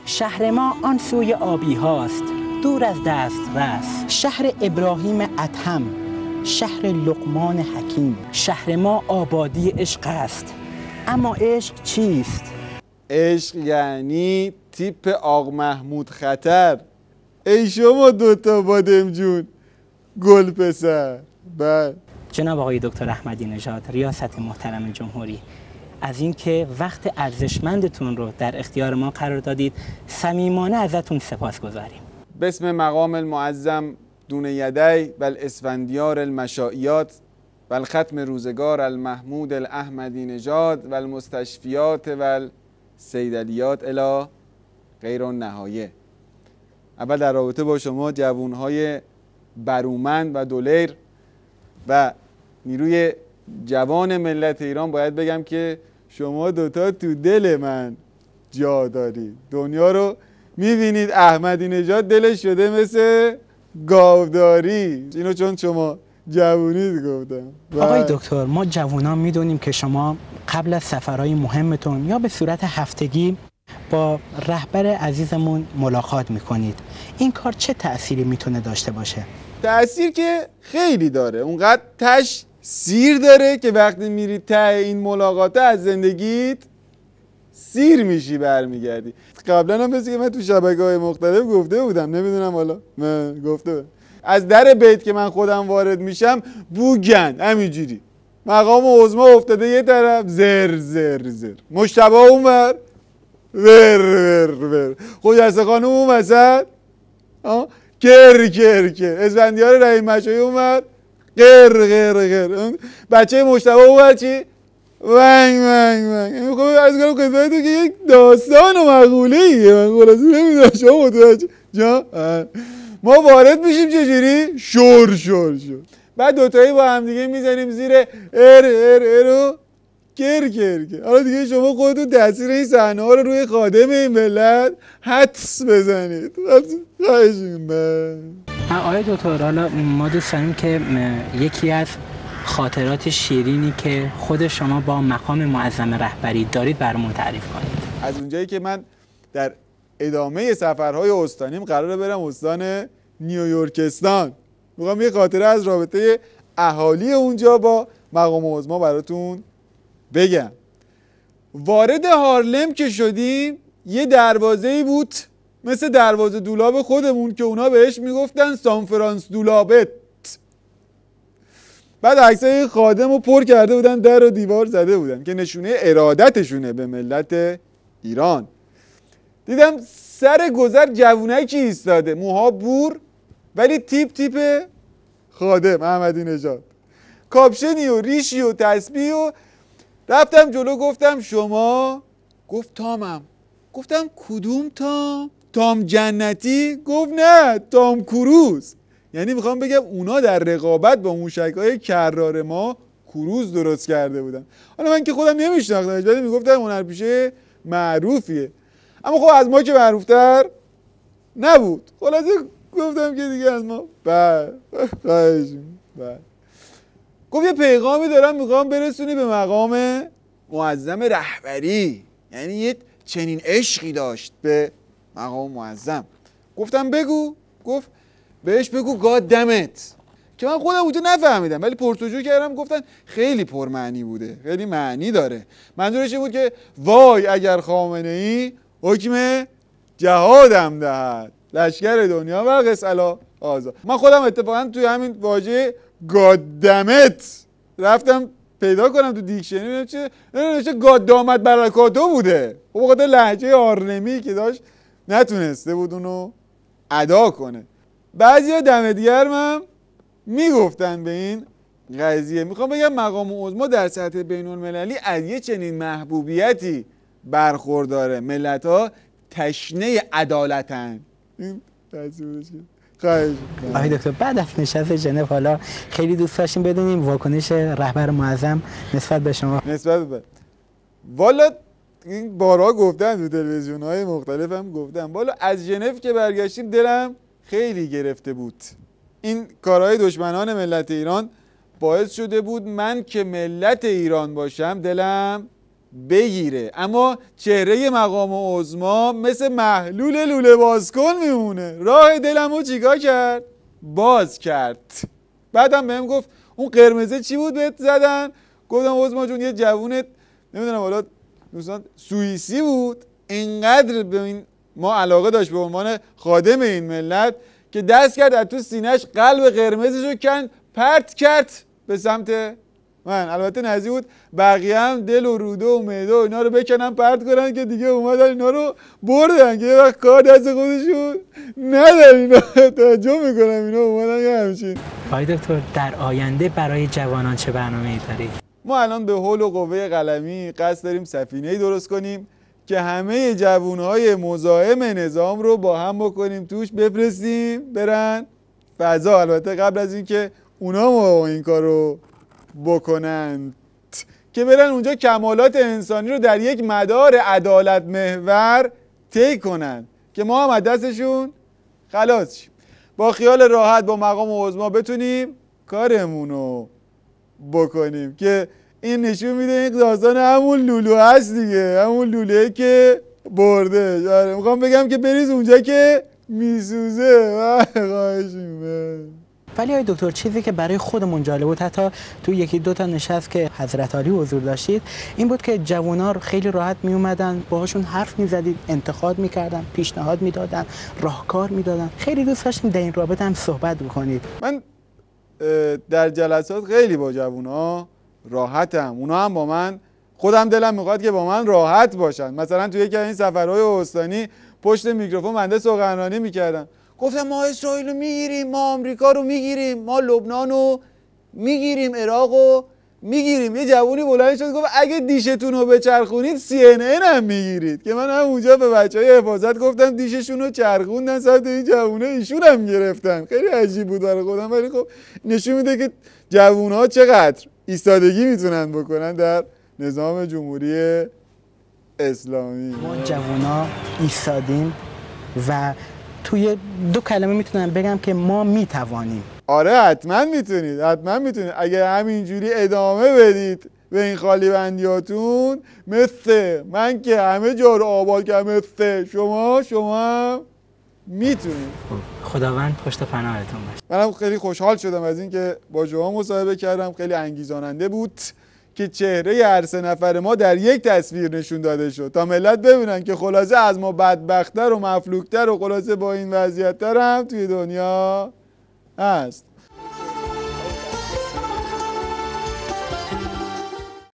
شهر ما آن سوی آبی هاست، دور از دسترس. شهر ابراهیم ادهم، شهر لقمان حکیم. شهر ما آبادی عشق است، اما عشق چیست؟ عشق یعنی تیپ آق محمود خطر. ای شما دوتا بادم جون گل پسر. بله جناب آقای دکتر احمدی نژاد، ریاست محترم جمهوری، از اینکه وقت ارزشمندتون رو در اختیار ما قرار دادید صمیمانه ازتون سپاسگزاریم. باسم مقام المعظم دون یدی و الاسفندیار المشائیات و الختم روزگار المحمود الاحمدی نژاد و المستشفیات و السیدلیات الی غیر النهایه. اول در رابطه با شما جوانهای برومند و دلیر و نیروی جوان ملت ایران باید بگم که شما دوتا تو دل من جا دارید. دنیا رو میبینید احمدی نژاد دلش شده مثل گاوداری. اینو چون شما جوونید گفتم. آقای دکتر، ما جوانان میدونیم که شما قبل از سفرهای مهمتون یا به صورت هفتگی با رهبر عزیزمون ملاقات میکنید. این کار چه تأثیری میتونه داشته باشه؟ تأثیر که خیلی داره، اونقدر تش سیر داره که وقتی میری ته این ملاقاته از زندگیت سیر میشی برمیگردی. قبلا هم مثل که من تو شبکه‌های مختلف گفته بودم، نمیدونم حالا من گفته بودم، از در بیت که من خودم وارد میشم بوگن همینجوری مقام عظما افتاده یه طرف، زر زر زر مجتبی اونور، ور ور ور خجسته خانم اون وسط، کر کر کر اسفندیار رحیم مشایی اونور، غیر غیر غیر بچه مجتبی اونور چی؟ ونگ ونگ ونگ. خب از کنم خدمتتون که یک داستان و مقوله ایه، من خلاصه نمیدونم شما متوجه جا ما وارد میشیم چجوری؟ شور شور شور، بعد دوتایی با هم دیگه میزنیم زیر ارو گر گر گر. حالا دیگه شما خودتون تاثیر این صحنه ها رو روی خادم این ملت حدس بزنید. آقای دکتر، حالا ما دوست داریم که یکی از خاطرات شیرینی که خود شما با مقام معظم رهبری دارید برامون تعریف کنید. از اونجایی که من در ادامه سفرهای استانیم قراره برم استان نیویورکستان، میخوام یه خاطره از رابطه اهالی اونجا با مقام عظما براتون بگم. وارد هارلم که شدیم یه دروازه‌ای بود مثل دروازه دولاب خودمون که اونا بهش میگفتن سان فرانس دولابت. بعد عکسای خادم رو پر کرده بودن، در و دیوار زده بودن که نشونه ارادتشونه به ملت ایران. دیدم سر گذر جوونکی ایستاده، موها بور ولی تیپ خادم احمدی نژاد، کاپشنی و ریشی و تسبیح. و رفتم جلو گفتم شما؟ گفت تامم. گفتم کدوم تام؟ تام جنتی؟ گفت نه، تام کروز. یعنی میخوام بگم اونا در رقابت با موشک‌های کرار ما کروز درست کرده بودن. حالا من که خودم نمیشناختمش ولی میگفتم هنرپیشه معروفیه، اما خب از ما که معروفتر نبود. خلاصه گفتم که دیگه از ما گفت یه پیغامی دارم میخوام برسونی به مقام معظم رهبری. یعنی یه چنین عشقی داشت به مقام معظم. گفتم بگو. گفت بهش بگو گاد دمت، که من خودم اونجا نفهمیدم ولی پرسجو کردم. گفتن خیلی پرمعنی بوده، خیلی معنی داره. منظورش این بود که وای اگر خامنه ای حکم جهادم دهد، لشکر دنیا و قسلا آزاد. من خودم اتفاقا توی همین واژه گادمت رفتم پیدا کنم تو دیکشنری، ببینم چه نوشته گادامت برکاتو بوده. خب بخاطر لهجه هارلمی که داشت نتونسته بود اونو ادا کنه. بعضیا دم گرمم میگفتن به این قضیه. میخوام بگم مقام عظما در سطح بین المللی از یه چنین محبوبیتی برخورداره. ملت ها تشنه عدالتن. این تصویرش آقای دکتر، بعد از نشست ژنو حالا خیلی دوست داشتیم بدونیم واکنش رهبر معظم نسبت به شما. نسبت به والا این بارها گفتم تو تلویزیون‌های مختلف هم گفتم، والا از ژنو که برگشتیم دلم خیلی گرفته بود. این کارهای دشمنان ملت ایران باعث شده بود من که ملت ایران باشم دلم بگیره، اما چهره مقام عظما مثل محلول لوله بازکن میمونه. راه دلمو چیکار کرد؟ باز کرد. بعدم بهم گفت اون قرمزه چی بود بهت زدن؟ گفتم عظما جون یه جوون نمیدونم حالا دوستان سوئیسی بود، اینقدر به این ما علاقه داشت به عنوان خادم این ملت که دست کرد از تو سینه‌اش قلب قرمزشو کن پرت کرد به سمت من. البته نزدیک بود بقیه هم دل و روده و معده و اینا رو بکنن پرت کنن که دیگه اومدن اینا رو بردن که یه وقت کار دست خودشون ندارن. اینا تعجب میکنم اینا اومدن یه همچین. آقای دکتر در آینده برای جوانان چه برنامه‌ای دارید؟ ما الان به حول و قوه قلمی قصد داریم سفینه‌ای درست کنیم که همه جوانهای مزاحم نظام رو با هم بکنیم توش بفرستیم برن فضا. البته قبل از اینکه اونا ما این کار رو بکنن که برن اونجا کمالات انسانی رو در یک مدار عدالت محور طی کنن که ما هم از دستشون خلاص شیم، با خیال راحت با مقام عظما بتونیم کارمون رو بکنیم. که این نشون میده این داستان همون لولو هست دیگه، همون لولویی که برده. آره میخوام بگم که بریز اونجا که میسوزه. خواهش می‌کنم. ولی آقای دکتر چیزی که برای خودمون جالب بود، حتی تو یکی دو تا نشست که حضرت علی حضور داشتید، این بود که جوونا خیلی راحت می اومدن باهاشون حرف می‌زدید، انتقاد می‌کردن، پیشنهاد میدادن، راهکار میدادن. خیلی دوست داشتیم در این رابطه هم صحبت بکنید. من در جلسات خیلی با جوونا راحتم، اونا هم با من، خودم دلم میخواد که با من راحت باشن. مثلا تو یکی از این سفرهای استانی پشت میکروفون بنده سخنرانی میکردم، گفتم ما اسرائیل رو میگیریم، ما آمریکا رو میگیریم، ما لبنان رو میگیریم، عراق رو میگیریم. یه جوونی بلند شد گفت اگه دیشتون رو بچرخونید CNN هم میگیرید. که من همونجا به بچهای حفاظت گفتم دیششون رو چرخوندن سمت این جوونه، ایشون هم گرفتن. خیلی عجیب بود برای خودم، ولی خب نشون میده که جوونها چقدر ایستادگی میتونن بکنن در نظام جمهوری اسلامی. ما جوونا ایستادیم و توی دو کلمه میتونم بگم که ما میتوانیم. آره حتما میتونید، حتما میتونید. اگه همینجوری ادامه بدید به این خالی بندیاتون، مثل من که همه جا رو آباد کردم، مثل شما هم میتونید. خداوند پشت پناهتون باشه. منم خیلی خوشحال شدم از این که با شما مصاحبه کردم، خیلی انگیزاننده بود که چهره هر سه نفر ما در یک تصویر نشون داده شد تا ملت ببینن که خلاصه از ما بدبخت‌تر و مفلوک‌تر و خلاصه با این وضعیت‌تر هم توی دنیا هست.